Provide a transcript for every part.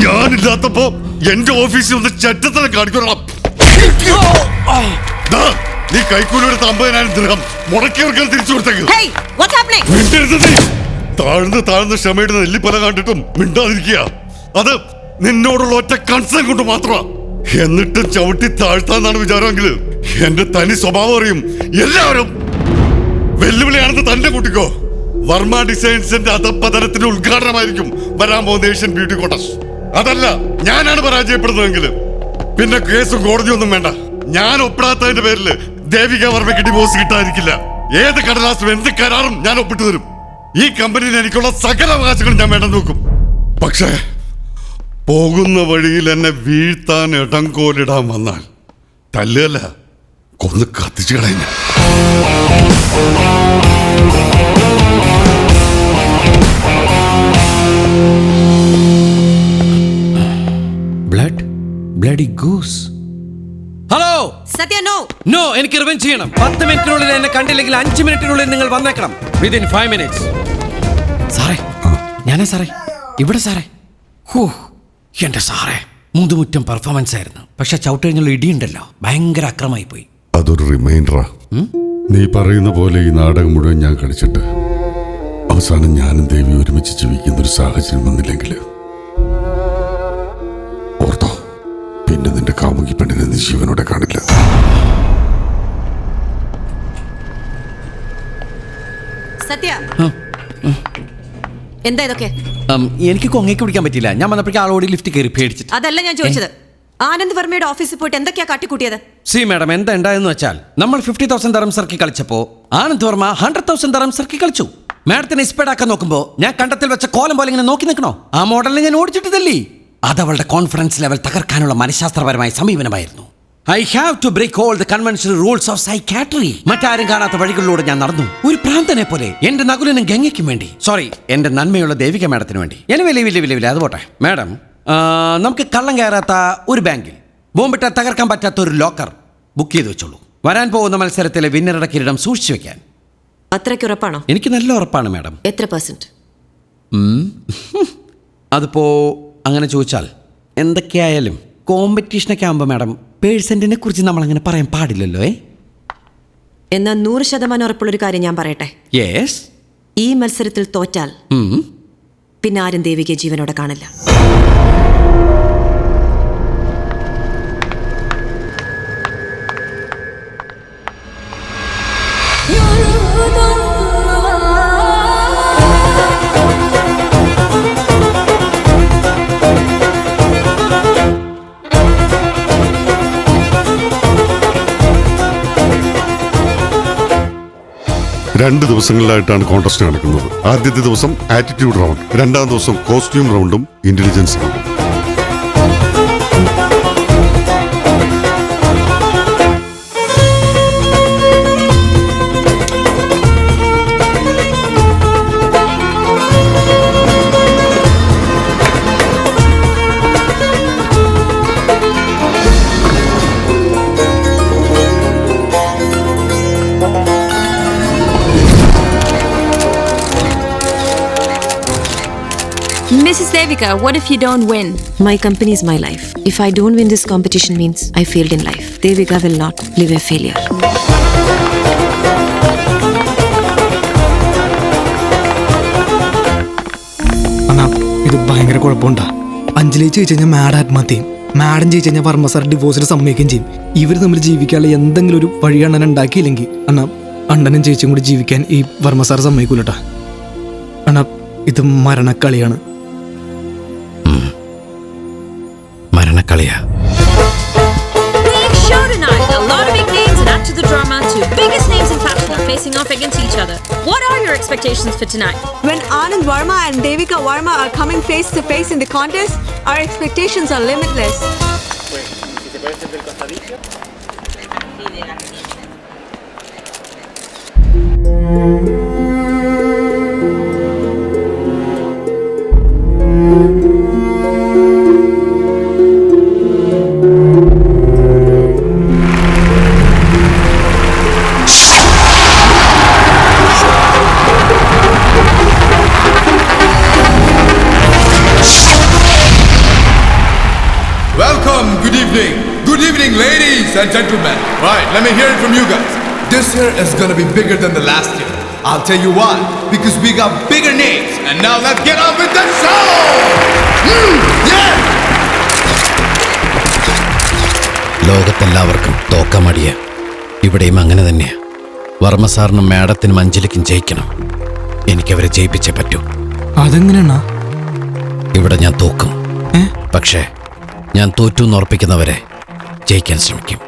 ഞാനില്ലാത്തപ്പോ എന്റെ ഓഫീസിൽ ഒന്ന് ചെറ്റത്തന്നെ കാണിക്കണം. നീ കൈക്കൂലിയുടെ 50,000 ദിർഹം മുടക്കിയവർക്ക് തിരിച്ചു കൊടുത്തേക്ക്. താഴ്ന്ന് ക്ഷമയുടെ നെല്ലിപ്പല കണ്ടിട്ടും മിണ്ടാതിരിക്കുക. അത് നിന്നോടുള്ള ഒറ്റ കൺസേൺ കൊണ്ട് മാത്രമാ. എന്നിട്ടും ചവിട്ടി താഴ്ത്താന്നാണ് വിചാരമെങ്കിൽ എന്റെ തനി സ്വഭാവം അറിയും എല്ലാവരും. വെല്ലുവിളിയാണെന്ന് തന്നെ കൂട്ടിക്കോ. വർമ്മ ഡിസൈൻസിന്റെ അധപ്പതനത്തിന്റെ ഉദ്ഘാടനമായിരിക്കും വരാൻ പോകുന്ന ഏഷ്യൻ ബ്യൂട്ടി കോൺടെസ്റ്റ്. അതല്ല ഞാനാണ് പരാജയപ്പെടുന്നതെങ്കിൽ പിന്നെ കേസും കോടതിയൊന്നും വേണ്ട. ഞാൻ ഒപ്പിടാത്തതിന്റെ പേരിൽ ദേവിക വർമ്മയ്ക്ക് ഡിവോഴ്സ് കിട്ടാതിരിക്കില്ല. ഏത് കടലാസും എന്ത് കരാറും ഞാൻ ഒപ്പിട്ടു തരും. ഈ കമ്പനിയിൽ എനിക്കുള്ള സകല അവകാശങ്ങളും ഞാൻ വേണ്ടെന്ന് നോക്കും. പക്ഷേ പോകുന്ന വഴിയിൽ എന്നെ വീഴ്ത്താൻ ഇടംകോലിടാൻ വന്നാൽ തല്ലുകല്ല, കൊന്ന് കത്തിച്ചു കളയുന്ന. Bloody goose. Hello Sathya, no എനിക്ക് റിവെഞ്ച് ചെയ്യണം. 10 മിനിറ്റിനുള്ളിൽ എന്നെ കണ്ടില്ലെങ്കിൽ 5 മിനിറ്റിനുള്ളിൽ നിങ്ങൾ വന്നേക്കണം. Within 5 minutes. സാറേ, ഞാനാ സാറേ, ഇവിടെ സാറേ. എന്റെ സാറേ, മുതുമുറ്റം പെർഫോമൻസ് ആയിരുന്നു. പക്ഷെ ചവിട്ട് കഴിഞ്ഞുള്ള ഇടിയുണ്ടല്ലോ, ഭയങ്കര അക്രമായി പോയി. അതൊരു റിമൈൻഡറാ. നീ പറയുന്ന പോലെ ഈ നാടകം മുഴുവൻ ഞാൻ കളിച്ചിട്ട് അവസാനം ഞാനും ദേവി ഒരുമിച്ച് ജീവിക്കുന്ന ഒരു സാഹചര്യം വന്നില്ലെങ്കിൽ ഓർത്തോ, പിന്നെ നിന്റെ കാമുകി പെണ്ണിനെ നീ ജീവനോടെ കാണില്ല. സത്യ, എന്താ ഇതൊക്കെ? എനിക്ക് കൊങ്ങയ്ക്ക് പിടിക്കാൻ പറ്റില്ല. ഞാൻ വന്നപ്പോഴേക്കും ആളോട് ലിഫ്റ്റ് കയറി പേടിച്ചിട്ട്. അതല്ല ഞാൻ ചോദിച്ചത്. ആനന്ദ് വർമ്മയുടെ ഓഫീസിൽ പോയിട്ട് എന്തൊക്കെയാ കാട്ടിക്കൂട്ടിയത്? സി മാഡം, എന്താ ഉണ്ടായെന്ന് വെച്ചാൽ നമ്മൾ 50,000 ദർഹംസ് ഇറക്കി കളിച്ചപ്പോ ആനന്ദ് വർമ്മ 100,000 ദർഹംസ് ഇറക്കി കളിച്ചു. മാഡത്തിന് ഇസ്പേഡാക്കാൻ നോക്കുമ്പോ ഞാൻ കണ്ടത്തിൽ വെച്ച കോലം പോലെ ഇങ്ങനെ നോക്കി നിൽക്കണോ? ആ മോഡലിനെ ഞാൻ ഓടിച്ചിട്ടില്ലേ. അത് അവളുടെ കോൺഫിഡൻസ് ലെവൽ തകർക്കാനുള്ള മനഃശാസ്ത്രപരമായ സമീപനമായിരുന്നു. I have to break all the conventional rules of psychiatry. മറ്റാരും കാണാത്ത വഴികളിലൂടെ ഞാൻ നടന്നു, ഒരു പ്രാന്തനെ പോലെ. എന്റെ നകുലനും ഗംഗയ്ക്കും വേണ്ടി, സോറി, എന്റെ നന്മയുള്ള ദേവിക മാഡത്തിന് വേണ്ടി. വലിയ അത് പോട്ടെ. മാഡം, നമുക്ക് കള്ളം കയറാത്ത ഒരു ബാങ്കിൽ, ബോംബിട്ട തകർക്കാൻ പറ്റാത്ത ഒരു ലോക്കർ ബുക്ക് ചെയ്ത് വെച്ചോളൂ. വരാൻ പോകുന്ന മത്സരത്തിലെ വിന്നറുടെ കിരീടം സൂക്ഷിച്ചു വെക്കാൻ. അത്രയ്ക്ക് ഉറപ്പാണോ? എനിക്ക് നല്ല ഉറപ്പാണ് മാഡം. എത്ര %? അതിപ്പോ അങ്ങനെ ചോദിച്ചാൽ എന്തൊക്കെയായാലും കോമ്പറ്റീഷനൊക്കെ ആകുമ്പോൾ മാഡം പേഴ്സൻറ്റിനെ കുറിച്ച് നമ്മളങ്ങനെ പറയാൻ പാടില്ലല്ലോ. എന്നാൽ 100% ഉറപ്പുള്ളൊരു കാര്യം ഞാൻ പറയട്ടെ. യെസ്. ഈ മത്സരത്തിൽ തോറ്റാൽ പിന്നെ ആരും ദേവികയെ ജീവനോടെ കാണില്ല. രണ്ട് ദിവസങ്ങളിലായിട്ടാണ് കോൺടെസ്റ്റ് നടക്കുന്നത്. ആദ്യത്തെ ദിവസം ആറ്റിറ്റ്യൂഡ് റൗണ്ട്, രണ്ടാം ദിവസം കോസ്റ്റ്യൂം റൗണ്ടും ഇന്റലിജൻസ് റൗണ്ടും. Mrs. Devika, what if you don't win? My company is my life. If I don't win this competition means I failed in life. Devika will not live a failure. അണ്ണാ, ഇത് ഭയങ്കര കുഴപ്പമുണ്ടാ. അഞ്ജലി ജയിച്ചു കഴിഞ്ഞാൽ mad ആത്മഹത്യയും, madam ജയിച്ചു കഴിഞ്ഞാൽ Varma sir ഡിവോഴ്സിന് സമ്മതിക്കുകയും ചെയ്യും. ഇവർ തമ്മിൽ ജീവിക്കാനുള്ള എന്തെങ്കിലും ഒരു വഴി അണ്ണൻ ഉണ്ടാക്കിയില്ലെങ്കിൽ അണ്ണാ, അണ്ണനും ചേച്ചിയും കൂടി ജീവിക്കാൻ ഈ വർമ്മ സാർ സമ്മതിക്കൂലട്ടാ. അണ്ണാ, ഇത് മരണക്കളിയാണ്. മരണക്കളിയാ. Big show tonight. A lot of big names and add to the drama. Two biggest names in fashion are facing off against each other. What are your expectations for tonight? When Anand Varma and Devika Varma are coming face to face in the contest, our expectations are limitless. Welcome, good evening. Good evening, ladies and gentlemen. Right, let me hear it from you guys. This year is gonna be bigger than the last year. I'll tell you why. Because we got bigger names. And now let's get on with the show! Yeah! ലോകത്തെല്ലാവർക്കും തോക്കമടിയ ഇവിടെയും അങ്ങനെ തന്നെയാ. വർമ്മ സാറിനും മാഡത്തിനും അഞ്ജലിക്കും ജയിക്കണം. എനിക്കവരെ ജയിപ്പിച്ചേ പറ്റൂ. അതെങ്ങനെയാണോ? ഇവിടെ ഞാൻ തോക്കും. പക്ഷേ ഞാൻ തോറ്റു എന്ന് ഉറപ്പിക്കുന്നവരെ ജയിക്കാൻ ശ്രമിക്കും.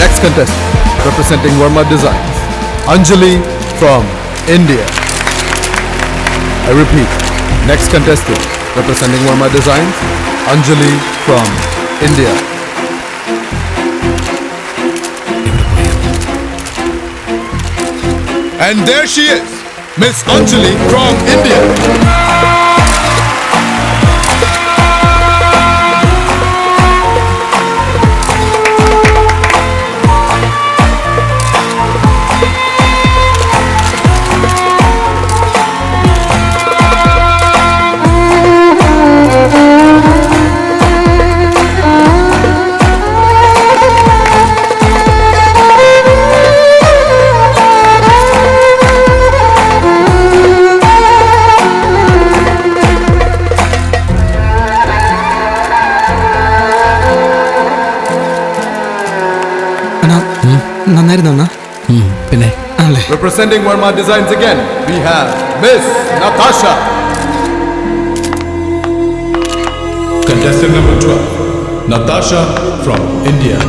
Next contestant, representing Verma Designs, Anjali from India. I repeat, next contestant, representing Verma Designs, Anjali from India. And there she is, Miss Anjali from India. നന്നായിരുന്നു. പിന്നെ ആണല്ലേ? Representing Verma Designs again, we have Miss Natasha. Contestant number 12, Natasha from India.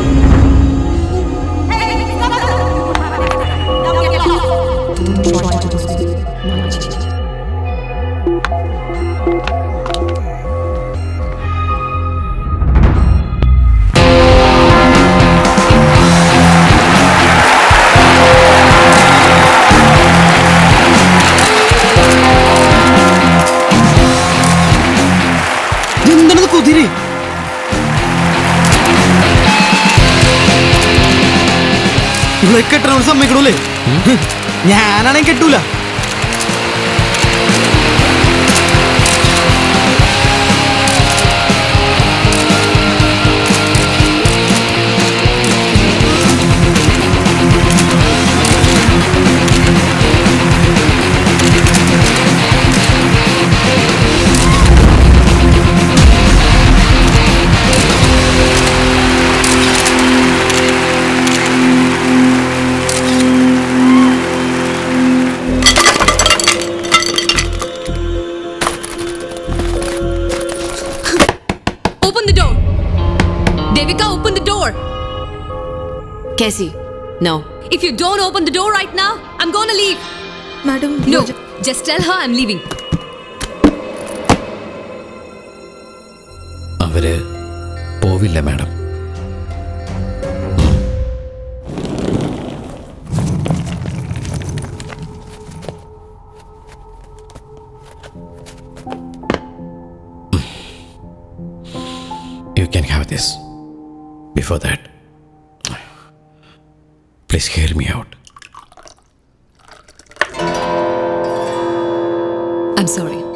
എന്താണ് കുതിരി? ഇവിടെ കെട്ടണോട് സമ്മതിക്കണല്ലേ? ഞാനാണെങ്കിൽ കെട്ടൂല. Cassie, no. If you don't open the door right now, I'm gonna leave. Madam, No, just tell her I'm leaving. അവര് പോവില്ല madam. you can have this. Before that, please hear me out. I'm sorry.